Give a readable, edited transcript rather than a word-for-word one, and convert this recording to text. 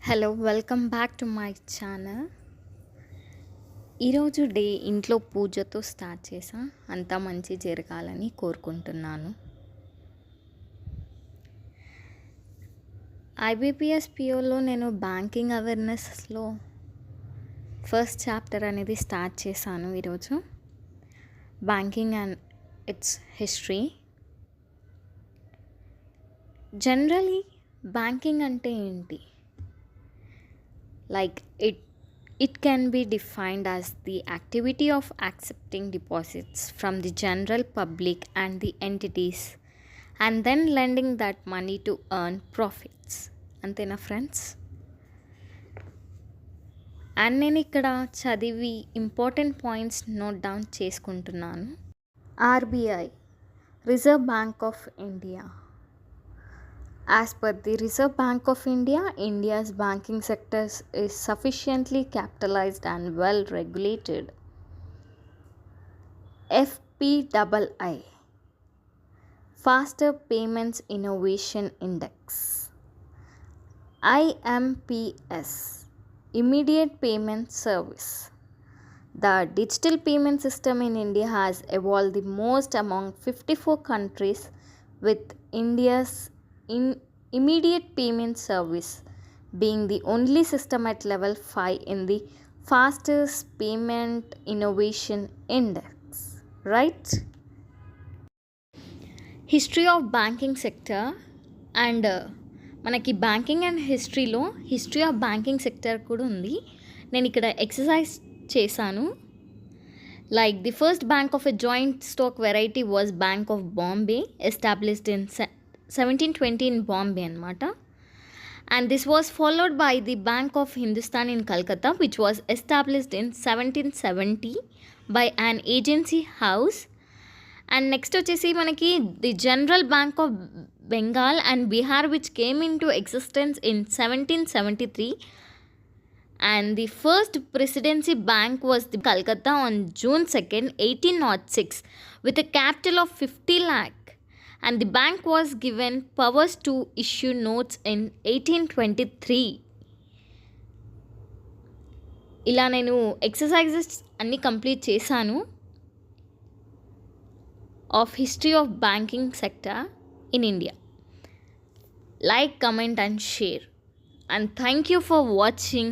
Hello welcome back to my channel. ఈరోజు day ఇంట్లో పూజతో స్టార్ట్ చేసా. అంతా మంచి జరగాలని కోరుకుంటున్నాను. ఐబీపీఎస్ పిఓలో నేను బ్యాంకింగ్ అవేర్నెస్లో ఫస్ట్ చాప్టర్ అనేది స్టార్ట్ చేశాను. ఈరోజు banking and it's history. Generally banking అంటే ఏంటి? Like it can be defined as the activity of accepting deposits from the general public and the entities and then lending that money to earn profits. అంతేనా friends? And నేను ఇక్కడ చదివి important points note down చేసుకుంటున్నాను. RBI, reserve bank of India. As per the Reserve Bank of India, India's banking sector is sufficiently capitalized and well regulated. FPII, Faster Payments Innovation Index. IMPS, Immediate Payment Service. The digital payment system in India has evolved the most among 54 countries, with India's immediate payment service being the only system at level 5 in the fastest payment innovation index, right? History of banking sector and మనకి banking and హిస్టరీలో history of banking sector కూడా ఉంది. నేను ఇక్కడ exercise చేశాను. Like the first bank of a joint stock variety was bank of Bombay, established in 1720 in Bombay anamata, and this was followed by the Bank of Hindustan in Calcutta, which was established in 1770 by an agency house. And next వచ్చేసి మనకి the General Bank of Bengal and Bihar, which came into existence in 1773, and the first presidency bank was the Calcutta on June 2nd 1806 with a capital of 50 lakh. And the bank was given powers to issue notes in 1823. ఇలా నేను exercises అన్నీ complete చేశాను of history of banking sector in India. Like, comment and share. And thank you for watching.